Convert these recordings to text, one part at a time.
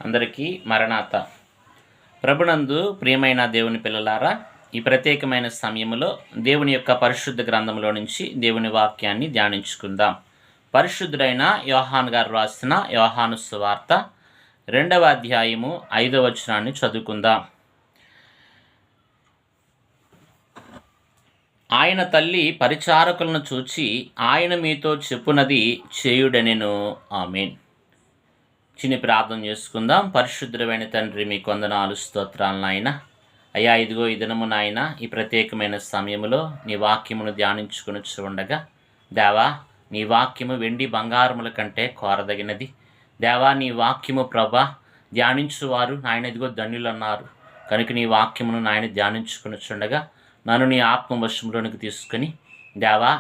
అందరికీ మరణాత. ప్రభునందు ప్రియమైన దేవుని పిల్లలారా, ఈ ప్రత్యేకమైన సమయంలో దేవుని యొక్క పరిశుద్ధ గ్రంథంలో నుంచి దేవుని వాక్యాన్ని ధ్యానించుకుందాం. పరిశుద్ధుడైన యోహాను గారు రాసిన యోహాను సువార్త 2వ అధ్యాయము 5వ వచనాన్ని చదువుకుందాం. ఆయన తల్లి పరిచారకులను చూచి, ఆయన మీతో చెప్పునది చేయుడనెను. ఆమేన్. చిన్ని ప్రార్థన చేసుకుందాం. పరిశుద్ధమైన తండ్రి, మీ కొందనాలు స్తోత్రాలు నాయన. అయ్యా, ఇదిగో ఈ దినము నాయన, ఈ ప్రత్యేకమైన సమయంలో నీ వాక్యమును ధ్యానించుకుని చూడగా, దేవా, నీ వాక్యము వెండి బంగారముల కంటే కోరదగినది. దేవా, నీ వాక్యము ప్రభా ధ్యానించువారు నాయన ఇదిగో ధన్యులు అన్నారు. కనుక నీ వాక్యమును నాయన ధ్యానించుకుని చూడగా నన్ను నీ ఆత్మవశంలోనికి తీసుకుని, దేవా,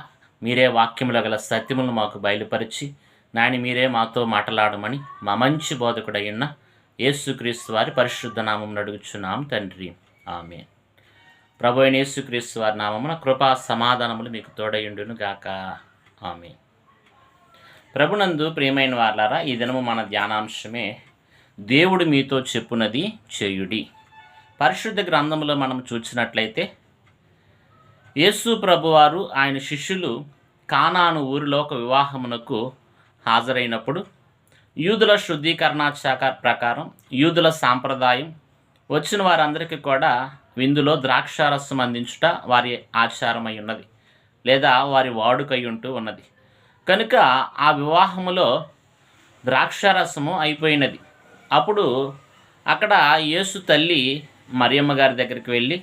మీరే వాక్యములో గల సత్యములను మాకు బయలుపరిచి నాయన మీరే మాతో మాట్లాడమని మా మంచి బోధకుడయ్యున్న యేసుక్రీస్తు వారి పరిశుద్ధ నామమును అడుగుచున్నాం తండ్రి. ఆమేన్. ప్రభు అయిన యేసుక్రీస్తు వారి నామమున కృపా సమాధానములు మీకు తోడయుండును గాక. ఆమేన్. ప్రభునందు ప్రియమైన వారలారా, ఈ దినము మన ధ్యానాంశమే దేవుడు మీతో చెప్పునది చేయుడి. పరిశుద్ధ గ్రంథంలో మనం చూసినట్లయితే యేసు ప్రభువారు ఆయన శిష్యులు కానాను ఊరిలో ఒక వివాహమునకు హాజరైనప్పుడు యూదుల శుద్ధీకరణ శాఖ ప్రకారం యూదుల సాంప్రదాయం వచ్చిన వారందరికీ కూడా విందులో ద్రాక్షారసం అందించుట వారి ఆచారమై ఉన్నది, లేదా వారి వాడుకై ఉంటూ ఉన్నది. కనుక ఆ వివాహములో ద్రాక్షారసము అయిపోయినది. అప్పుడు అక్కడ యేసు తల్లి మరియమ్మ గారి దగ్గరికి వెళ్ళి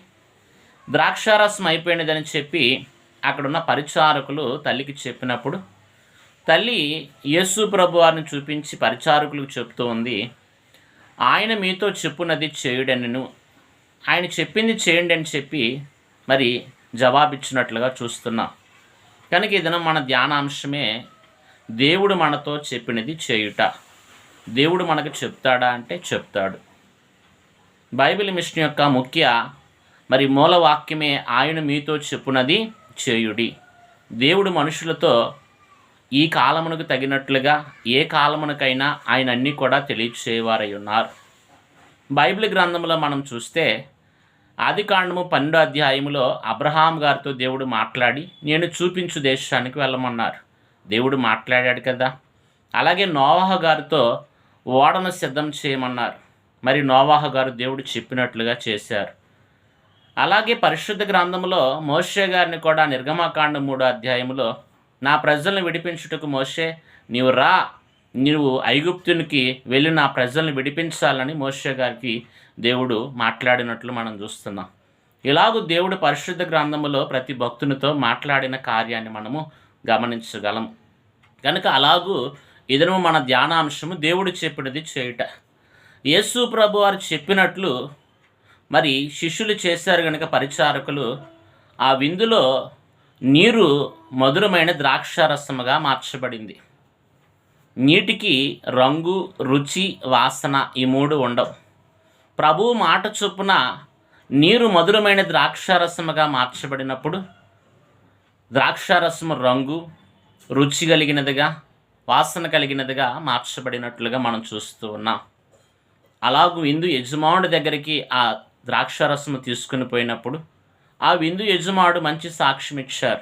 ద్రాక్షారసం అయిపోయినదని చెప్పి అక్కడున్న పరిచారకులు తల్లికి చెప్పినప్పుడు తల్లి యేసు ప్రభు వారిని చూపించి పరిచారకులకు చెప్తూ ఉంది, ఆయన మీతో చెప్పునది చేయుడనెను. ఆయన చెప్పింది చేయండి అని చెప్పి మరి జవాబిచ్చినట్లుగా చూస్తున్నాం. కనుక ఇదనం మన ధ్యానాంశమే దేవుడు మనతో చెప్పినది చేయుట. దేవుడు మనకు చెప్తాడా అంటే చెప్తాడు. బైబిల్ మిషన్ యొక్క ముఖ్య మరి మూలవాక్యమే ఆయన మీతో చెప్పునది చేయుడి. దేవుడు మనుషులతో ఈ కాలమునకు తగినట్లుగా ఏ కాలమునకైనా ఆయన అన్నీ కూడా తెలియచేవారై ఉన్నారు. బైబిల్ గ్రంథంలో మనం చూస్తే ఆదికాండము 12వ అధ్యాయములో అబ్రహాం గారితో దేవుడు మాట్లాడి నేను చూపించు దేశానికి వెళ్ళమన్నారు. దేవుడు మాట్లాడాడు కదా. అలాగే నోవాహ గారితో ఓడను సిద్ధం చేయమన్నారు. మరి నోవాహ గారు దేవుడు చెప్పినట్లుగా చేశారు. అలాగే పరిశుద్ధ గ్రంథంలో మోషే గారిని కూడా నిర్గమకాండ 3వ అధ్యాయంలో నా ప్రజలను విడిపించుటకు మోషే నీవు ఐగుప్తునికి వెళ్ళి నా ప్రజలను విడిపించాలని మోషే గారికి దేవుడు మాట్లాడినట్లు మనం చూస్తున్నాం. ఇలాగూ దేవుడు పరిశుద్ధ గ్రంథంలో ప్రతి భక్తునితో మాట్లాడిన కార్యాన్ని మనము గమనించగలం. కనుక అలాగూ ఇదను మన ధ్యానాంశము దేవుడు చెప్పినది చేయుట. యేసు ప్రభు వారు చెప్పినట్లు మరి శిష్యులు చేశారు. కనుక పరిచారకులు ఆ విందులో నీరు మధురమైన ద్రాక్షారసముగా మార్చబడింది. నీటికి రంగు, రుచి, వాసన ఈ మూడు ఉండవు. ప్రభువు మాట చొప్పున నీరు మధురమైన ద్రాక్షారసముగా మార్చబడినప్పుడు ద్రాక్షారసము రంగు, రుచి కలిగినదిగా, వాసన కలిగినదిగా మార్చబడినట్లుగా మనం చూస్తూ ఉన్నాం. అలాగూ విందు యజమానుడి దగ్గరికి ఆ ద్రాక్షారసము తీసుకుని పోయినప్పుడు ఆ విందు యజమానుడు మంచి సాక్ష్యం ఇచ్చారు.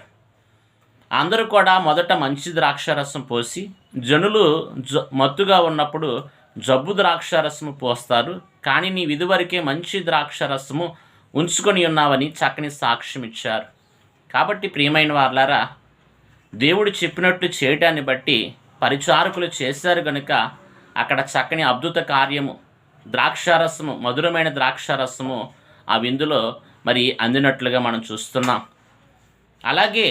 అందరూ కూడా మొదట మంచి ద్రాక్షారసం పోసి జనులు మత్తుగా ఉన్నప్పుడు జబ్బు ద్రాక్షారసము పోస్తారు, కానీ నీ ఇదివరకే మంచి ద్రాక్షారసము ఉంచుకొని ఉన్నావని చక్కని సాక్ష్యం ఇచ్చారు. కాబట్టి ప్రియమైన వారలారా, దేవుడు చెప్పినట్లు చేయటాన్ని బట్టి పరిచారకులు చేశారు కనుక అక్కడ చక్కని అద్భుత కార్యము ద్రాక్షారసము, మధురమైన ద్రాక్షారసము ఆ విందులో మరి అందినట్లుగా మనం చూస్తున్నాం. అలాగే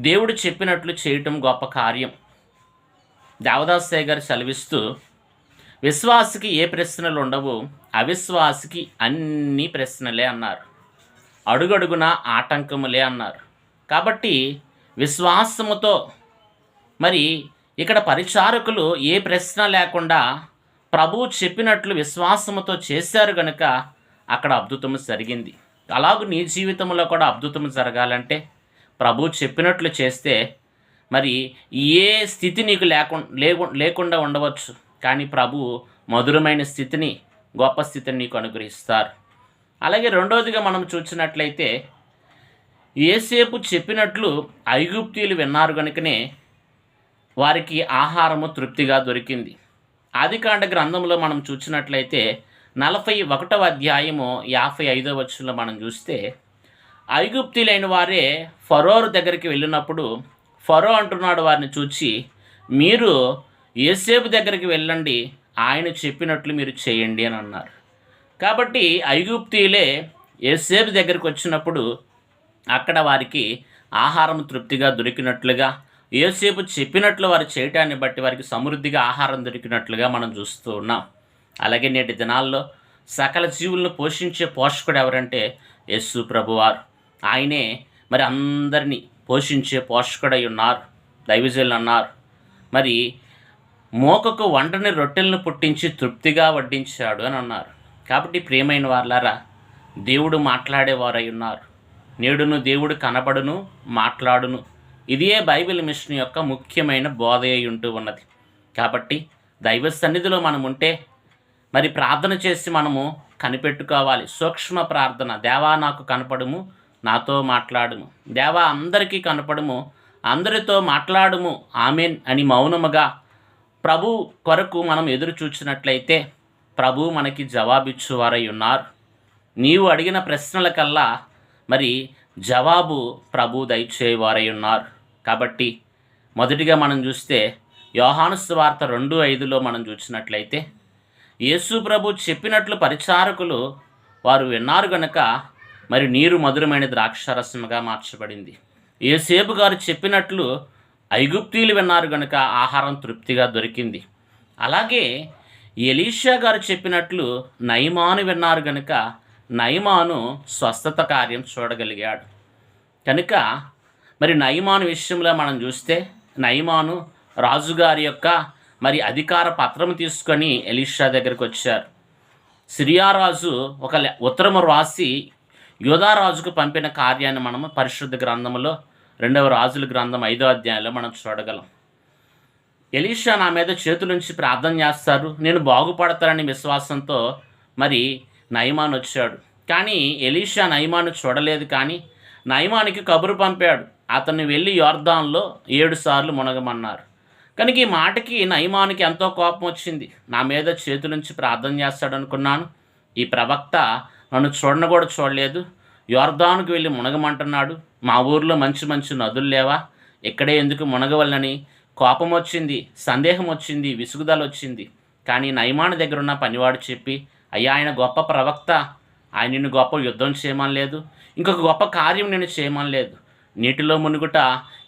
దేవుడు చెప్పినట్లు చేయటం గొప్ప కార్యం. దేవదాసయ్య గారు సెలవిస్తూ, విశ్వాసికి ఏ ప్రశ్నలు ఉండవు, అవిశ్వాసికి అన్ని ప్రశ్నలే అన్నారు. అడుగడుగున ఆటంకములే అన్నారు. కాబట్టి విశ్వాసముతో మరి ఇక్కడ పరిచారకులు ఏ ప్రశ్న లేకుండా ప్రభువు చెప్పినట్లు విశ్వాసముతో చేశారు కనుక అక్కడ అద్భుతము జరిగింది. అలాగూ నీ జీవితంలో కూడా అద్భుతము జరగాలంటే ప్రభువు చెప్పినట్లు చేస్తే మరి ఏ స్థితి నీకు లేకుండా ఉండవచ్చు, కానీ ప్రభు మధురమైన స్థితిని, గొప్ప స్థితిని నీకు అనుగ్రహిస్తారు. అలాగే రెండవదిగా మనం చూసినట్లయితే యోసేపు చెప్పినట్లు ఐగుప్తీయులు విన్నారు కనుకనే వారికి ఆహారము తృప్తిగా దొరికింది. ఆదికాండ గ్రంథంలో మనం చూసినట్లయితే 41వ అధ్యాయము 55వ వచనంలో మనం చూస్తే ఐగుప్తీయులైన వారే ఫరో దగ్గరికి వెళ్ళినప్పుడు ఫరో అంటున్నాడు వారిని చూచి, మీరు యోసేపు దగ్గరికి వెళ్ళండి, ఆయన చెప్పినట్లు మీరు చేయండి అని అన్నారు. కాబట్టి ఐగుప్తీయులే యోసేపు దగ్గరికి వచ్చినప్పుడు అక్కడ వారికి ఆహారం తృప్తిగా దొరికినట్లుగా, యోసేపు చెప్పినట్లు వారు చేయటాన్ని బట్టి వారికి సమృద్ధిగా ఆహారం దొరికినట్లుగా మనం చూస్తూ ఉన్నాం. అలాగే నేటి దినాల్లో సకల జీవులను పోషించే పోషకుడు ఎవరంటే యేసు ప్రభువారు. ఆయనే మరి అందరినీ పోషించే పోషకుడై ఉన్నారు. దైవజనులు అన్నారు, మరి మోకకు వంటని రొట్టెలను పుట్టించి తృప్తిగా వడ్డించాడు అని అన్నారు. కాబట్టి ప్రియమైన వారులారా, దేవుడు మాట్లాడేవారై ఉన్నారు. నేడును దేవుడు కనబడును, మాట్లాడును. ఇదే బైబిల్ మిషన్ యొక్క ముఖ్యమైన బోధ అయి ఉంటూ ఉన్నది. కాబట్టి దైవ సన్నిధిలో మనం ఉంటే మరి ప్రార్థన చేసి మనము కనిపెట్టుకోవాలి. సూక్ష్మ ప్రార్థన, దేవా నాకు కనపడుము, నాతో మాట్లాడుము. దేవా అందరికీ కనపడుము, అందరితో మాట్లాడుము, ఆమెన్ అని మౌనముగా ప్రభు కొరకు మనం ఎదురు చూచినట్లయితే ప్రభు మనకి జవాబిచ్చువారై ఉన్నారు. నీవు అడిగిన ప్రశ్నలకల్లా మరి జవాబు ప్రభు దయచేవారై ఉన్నారు. కాబట్టి మొదటిగా మనం చూస్తే యోహాను సువార్త 2:5లో మనం చూసినట్లయితే యేసు ప్రభు చెప్పినట్లు పరిచారకులు వారు విన్నారు గనుక మరి నీరు మధురమైన ద్రాక్షారసముగా మార్చబడింది. యోసేపు గారు చెప్పినట్లు ఐగుప్తీయులు విన్నారు గనుక ఆహారం తృప్తిగా దొరికింది. అలాగే ఎలీషా గారు చెప్పినట్లు నయమాను విన్నారు గనుక నయమాను స్వస్థత కార్యం చూడగలిగాడు. కనుక మరి నయమాను విషయంలో మనం చూస్తే నయమాను రాజుగారి యొక్క మరి అధికార పత్రం తీసుకొని ఎలీషా దగ్గరికి వచ్చారు. సిరియా రాజు ఒక ఉత్తరము రాసి యోధారాజుకు పంపిన కార్యాన్ని మనము పరిశుద్ధ గ్రంథంలో 2వ రాజుల గ్రంథం 5వ అధ్యాయంలో మనం చూడగలం. ఎలీషా నా మీద చేతులుంచి ప్రార్థన చేస్తారు, నేను బాగుపడతానని విశ్వాసంతో మరి నయమాను వచ్చాడు. కానీ ఎలీషా నయమాను చూడలేదు. కానీ నయమానికి కబురు పంపాడు, అతన్ని వెళ్ళి యొర్దాన్లో 7 సార్లు మునగమన్నారు. కనుక ఈ మాటకి నయమానికి ఎంతో కోపం వచ్చింది. నా మీద చేతులుంచి ప్రార్థన చేస్తాడు అనుకున్నాను, ఈ ప్రవక్త నన్ను చూడను కూడా చూడలేదు, యొర్దానుకు వెళ్ళి మునగమంటున్నాడు. మా ఊర్లో మంచి మంచి నదులు లేవా, ఇక్కడే ఎందుకు మునగవలనని కోపం వచ్చింది, సందేహం వచ్చింది, విసుగుదల వచ్చింది. కానీ నయమాను దగ్గర ఉన్న పనివాడు చెప్పి, అయ్యా ఆయన గొప్ప ప్రవక్త, ఆయన నిన్ను గొప్ప యుద్ధం చేయమనలేదు, ఇంకొక గొప్ప కార్యం నేను చేయమనలేదు, నీటిలో మునుగుట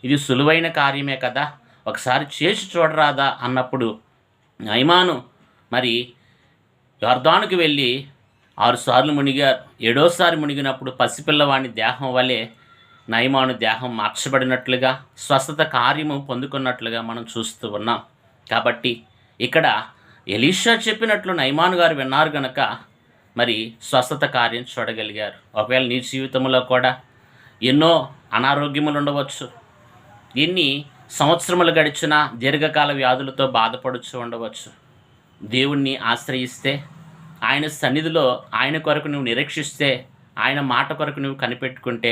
ఇది సులువైన కార్యమే కదా, ఒకసారి చేసి చూడరాదా అన్నప్పుడు నయమాను మరి యొర్దానుకు వెళ్ళి 6 సార్లు మునిగారు. 7వసారి మునిగినప్పుడు పసిపిల్లవాని దేహం వలె నయమాను దేహం మార్చబడినట్లుగా, స్వస్థత కార్యము పొందుకున్నట్లుగా మనం చూస్తూ ఉన్నాం. కాబట్టి ఇక్కడ ఎలీషా చెప్పినట్లు నయమాను గారు విన్నారు గనక మరి స్వస్థత కార్యం చూడగలిగారు. ఒకవేళ నీ జీవితంలో కూడా ఎన్నో అనారోగ్యములు ఉండవచ్చు, ఎన్ని సంవత్సరములు గడిచిన దీర్ఘకాల వ్యాధులతో బాధపడుచు ఉండవచ్చు. దేవుణ్ణి ఆశ్రయిస్తే, ఆయన సన్నిధిలో ఆయన కొరకు నువ్వు నిరీక్షిస్తే, ఆయన మాట కొరకు నువ్వు కనిపెట్టుకుంటే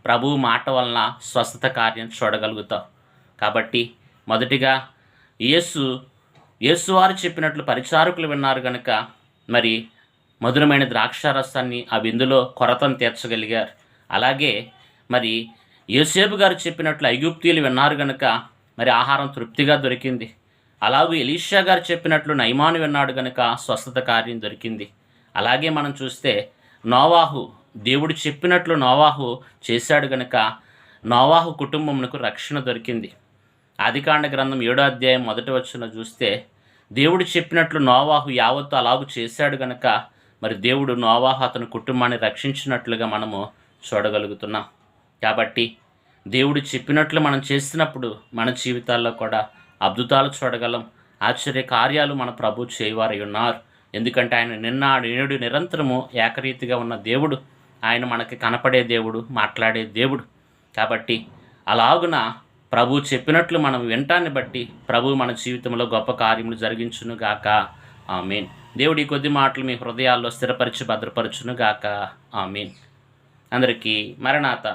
ప్రభువు మాట వలన స్వస్థత కార్యం చూడగలుగుతావు. కాబట్టి మొదటిగా యేసువారు చెప్పినట్లు పరిచారకులు విన్నారు కనుక మరి మధురమైన ద్రాక్షారసాన్ని ఆ విందులో కొరతను తీర్చగలిగారు. అలాగే మరి యోసేపు గారు చెప్పినట్లు ఐగుప్తీయులు విన్నారు కనుక మరి ఆహారం తృప్తిగా దొరికింది. అలాగే ఎలీషా గారు చెప్పినట్లు నయమాను విన్నాడు కనుక స్వస్థత కార్యం దొరికింది. అలాగే మనం చూస్తే నోవాహు, దేవుడు చెప్పినట్లు నోవాహు చేశాడు కనుక నోవాహు కుటుంబమునకు రక్షణ దొరికింది. ఆదికాండ గ్రంథం 7వ అధ్యాయం 1వ వచనం చూస్తే దేవుడు చెప్పినట్లు నోవాహు యావత్తు అలాగూ చేశాడు కనుక మరి దేవుడు నోవాహు అతని కుటుంబాన్ని రక్షించినట్లుగా మనము చూడగలుగుతున్నాం. కాబట్టి దేవుడు చెప్పినట్లు మనం చేసినప్పుడు మన జీవితాల్లో కూడా అద్భుతాలు చూడగలం, ఆశ్చర్య కార్యాలు మన ప్రభు చేయవారై ఉన్నారు. ఎందుకంటే ఆయన నిన్న నేడు నిరంతరము ఏకరీతిగా ఉన్న దేవుడు, ఆయన మనకి కనపడే దేవుడు, మాట్లాడే దేవుడు. కాబట్టి అలాగున ప్రభు చెప్పినట్లు మనం వినటాన్ని బట్టి ప్రభు మన జీవితంలో గొప్ప కార్యములు జరిగించును గాక. ఆమేన్. దేవుడి కొద్ది మాటలు మీ హృదయాల్లో స్థిరపరిచి భద్రపరచును గాక. ఆమేన్. అందరికీ మరణాత.